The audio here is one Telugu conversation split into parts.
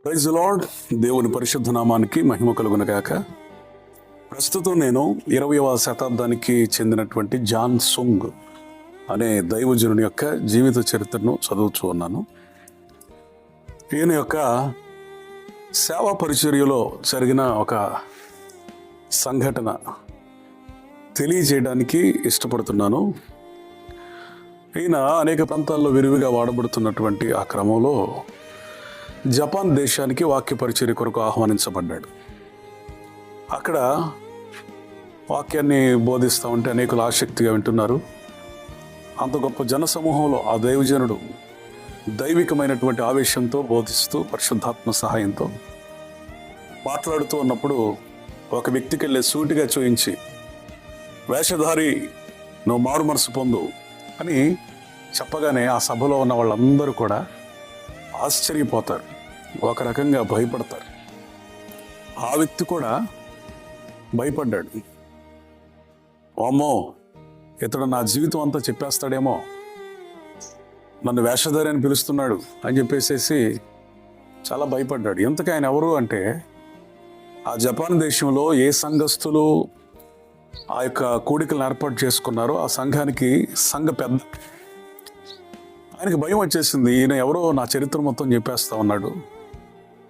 Praise lord. దేవుని పరిశుద్ధ నామానికి మహిమ కలుగును గాక. ప్రస్తుతం నేను 20వ శతాబ్దానికి చెందినటువంటి జాన్ సుంగ్ అనే దైవజనుని యొక్క జీవిత చరిత్రను చదువుతూ ఉన్నాను. ఈయన యొక్క సేవా పరిచర్యలో జరిగిన ఒక సంఘటన తెలియజేయడానికి ఇష్టపడుతున్నాను. ఈయన అనేక ప్రాంతాల్లో విరివిగా వాడబడుతున్నటువంటి ఆ క్రమంలో జపాన్ దేశానికి వాక్య పరిచర్య కొరకు ఆహ్వానించబడ్డాడు. అక్కడ వాక్యాన్ని బోధిస్తూ ఉంటే అనేకులు ఆసక్తిగా వింటున్నారు. అంత గొప్ప జనసమూహంలో ఆ దైవజనుడు దైవికమైనటువంటి ఆవేశంతో బోధిస్తూ పరిశుద్ధాత్మ సహాయంతో మాట్లాడుతూ ఉన్నప్పుడు ఒక వ్యక్తికి వెళ్ళి సూటిగా చూయించి, వేషధారి నువ్వు మారు మనసు పొందు అని చెప్పగానే ఆ సభలో ఉన్న వాళ్ళందరూ కూడా ఆశ్చర్యపోతారు, ఒక రకంగా భయపడతారు. ఆ వ్యక్తి కూడా భయపడ్డాడు. అమ్మో, ఇతడు నా జీవితం అంతా చెప్పేస్తాడేమో, నన్ను వేషధారి అని పిలుస్తున్నాడు అని చెప్పేసేసి చాలా భయపడ్డాడు. ఇంతకు ఆయన ఎవరు అంటే, ఆ జపాన్ దేశంలో ఏ సంఘస్థులు ఆ యొక్క కూడికలను ఏర్పాటు చేసుకున్నారో ఆ సంఘానికి సంఘ పెద్ద. ఆయనకి భయం వచ్చేసింది. ఈయన ఎవరో నా చరిత్ర మొత్తం చెప్పేస్తా ఉన్నాడు,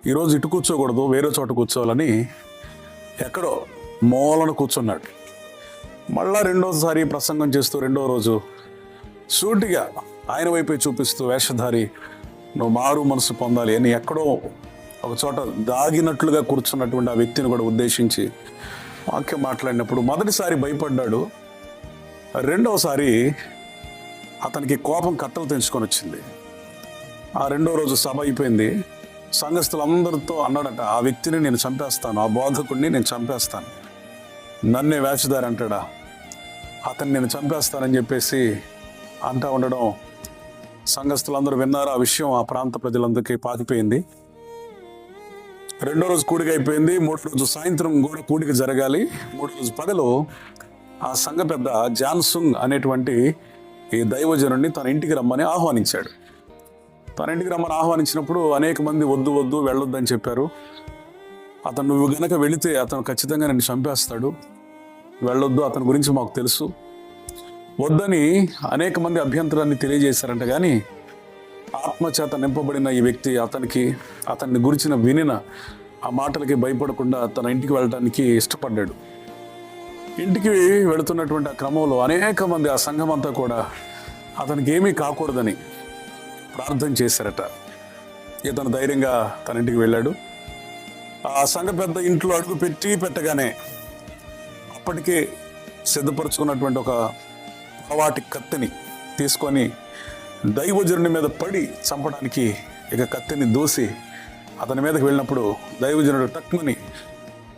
ఈరోజు ఇటు కూర్చోకూడదు, వేరే చోట కూర్చోవాలని ఎక్కడో మూలన కూర్చున్నాడు. మళ్ళా రెండోసారి ప్రసంగం చేస్తూ రెండో రోజు సూటిగా ఆయన వైపే చూపిస్తూ, వేషధారి నువ్వు మారు మనసు పొందాలి అని ఎక్కడో ఒక చోట దాగినట్లుగా కూర్చున్నటువంటి ఆ వ్యక్తిని కూడా ఉద్దేశించి వాక్యం మాట్లాడినప్పుడు మొదటిసారి భయపడ్డాడు. రెండవసారి అతనికి కోపం కట్టలు తెంచుకొని వచ్చింది. ఆ రెండో రోజు సభ అయిపోయింది. సంఘస్థులందరితో అన్నాడట, ఆ వ్యక్తిని నేను చంపేస్తాను, ఆ బోధకుడిని నేను చంపేస్తాను, నన్నే వేషధారి అంటాడా, అతన్ని నేను చంపేస్తానని చెప్పేసి అంటా ఉండడం సంఘస్థులందరూ విన్నారు. ఆ విషయం ఆ ప్రాంత ప్రజలందరికీ పాకిపోయింది. రెండో రోజు కూడిక అయిపోయింది. మూడో రోజు సాయంత్రం కూడా కూడిక జరగాలి. మూడో రోజు పగలు ఆ సంఘ పెద్ద జాన్ సుంగ్ అనేటువంటి ఈ దైవజనుడిని తన ఇంటికి రమ్మని ఆహ్వానించాడు. తన ఇంటికి రమ్మని ఆహ్వానించినప్పుడు అనేక మంది వద్దు వద్దు వెళ్ళొద్దు అని చెప్పారు. అతను నువ్వు గనక వెళితే అతను ఖచ్చితంగా నిన్ను చంపేస్తాడు, వెళ్ళొద్దు, అతని గురించి మాకు తెలుసు, వద్దని అనేక మంది అభ్యంతరాన్ని తెలియజేశారంట. కానీ ఆత్మచేత నింపబడిన ఈ వ్యక్తి అతన్ని గురించిన వినిన ఆ మాటలకి భయపడకుండా తన ఇంటికి వెళ్ళడానికి ఇష్టపడ్డాడు. ఇంటికి వెళుతున్నటువంటి ఆ క్రమంలో అనేక మంది ఆ సంఘం అంతా కూడా అతనికి ఏమీ కాకూడదని ప్రార్థన చేశారట. ఇతను ధైర్యంగా తన ఇంటికి వెళ్ళాడు. ఆ సంఘ పెద్ద ఇంట్లో అడుగు పెట్టగానే అప్పటికే సిద్ధపరచుకున్నటువంటి ఒక పొడవాటి కత్తిని తీసుకొని దైవజనుని మీద పడి చంపడానికి ఇక కత్తిని దూసి అతని మీదకి వెళ్ళినప్పుడు దైవజనుడు టక్మని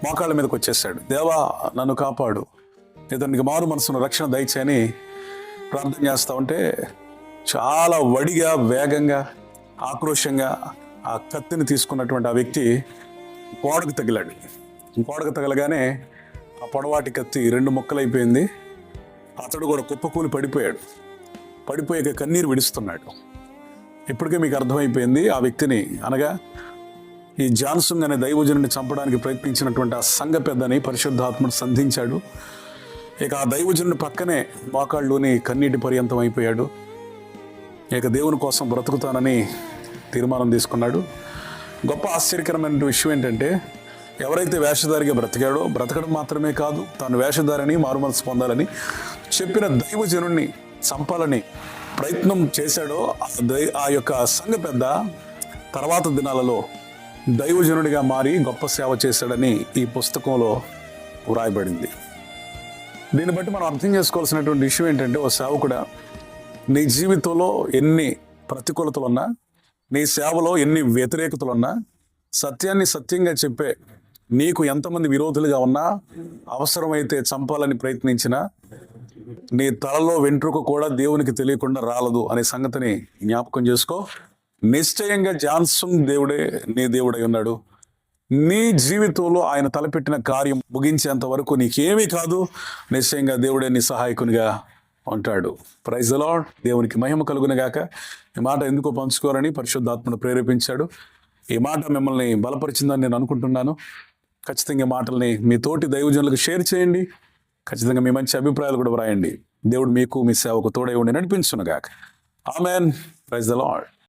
మోకాళ్ళ మీదకి వచ్చేసాడు. దేవా, నన్ను కాపాడు, ఇతనికి మారు మనసును రక్షణ దయచేయని ప్రార్థన చేస్తా ఉంటే చాలా వడిగా, వేగంగా, ఆక్రోషంగా ఆ కత్తిని తీసుకున్నటువంటి ఆ వ్యక్తి గోడకు తగిలాడు. గోడకు తగలగానే ఆ పొడవాటి కత్తి రెండు ముక్కలైపోయింది. అతడు కూడా కుప్పకూలి పడిపోయాడు. పడిపోయాక కన్నీరు విడుస్తున్నాడు. ఇప్పటికే మీకు అర్థమైపోయింది, ఆ వ్యక్తిని అనగా ఈ జాన్ సుంగ్ అనే దైవజనుడిని చంపడానికి ప్రయత్నించినటువంటి ఆ సంఘ పెద్దని పరిశుద్ధాత్ముడు సంధించాడు. ఇక ఆ దైవజనుడి పక్కనే మోకాళ్ళలోని కన్నీటి పర్యంతం అయిపోయాడు. ఇక దేవుని కోసం బ్రతుకుతానని తీర్మానం తీసుకున్నాడు. గొప్ప ఆశ్చర్యకరమైన విషయం ఏంటంటే, ఎవరైతే వేషధారిగా బ్రతికాడో, బ్రతకడం మాత్రమే కాదు, తాను వేషధారిని మారుమనసు పొందాలని చెప్పిన దైవజనుడిని చంపాలని ప్రయత్నం చేశాడో ఆ యొక్క సంఘ పెద్ద తర్వాత దినాలలో దైవజనుడిగా మారి గొప్ప సేవ చేశాడని ఈ పుస్తకంలో వ్రాయబడింది. దీన్ని బట్టి మనం అర్థం చేసుకోవాల్సినటువంటి విషయం ఏంటంటే, ఓ సేవకుడా, నీ జీవితంలో ఎన్ని ప్రతికూలతలు ఉన్నా, నీ సేవలో ఎన్ని వ్యతిరేకతలు ఉన్నా, సత్యాన్ని సత్యంగా చెప్పే నీకు ఎంతమంది విరోధులుగా ఉన్నా, అవసరమైతే చంపాలని ప్రయత్నించినా నీ తలలో వెంట్రుక కూడా దేవునికి తెలియకుండా రాలదు అనే సంగతిని జ్ఞాపకం చేసుకో. నిశ్చయంగా జాన్ సుంగ్ దేవుడే నీ దేవుడై ఉన్నాడు. నీ జీవితంలో ఆయన తలపెట్టిన కార్యం ముగించేంత వరకు నీకేమీ కాదు. నిశ్చయంగా దేవుడే నీ సహాయకునిగా ఉంటాడు. Praise the lord. దేవునికి మహిమ కలుగును గాక. ఈ మాట ఎందుకో పంచుకోవాలని పరిశుద్ధాత్మను ప్రేరేపించాడు. ఈ మాట మిమ్మల్ని బలపరిచిందని నేను అనుకుంటున్నాను. ఖచ్చితంగా ఈ మాటల్ని మీ తోటి దైవజనులకు షేర్ చేయండి. ఖచ్చితంగా మీ మంచి అభిప్రాయాలు కూడా వ్రాయండి. దేవుడు మీకు మీ సేవకు తోడై ఉండి నడిపించునుగాక. ఆమెన్. Praise the lord.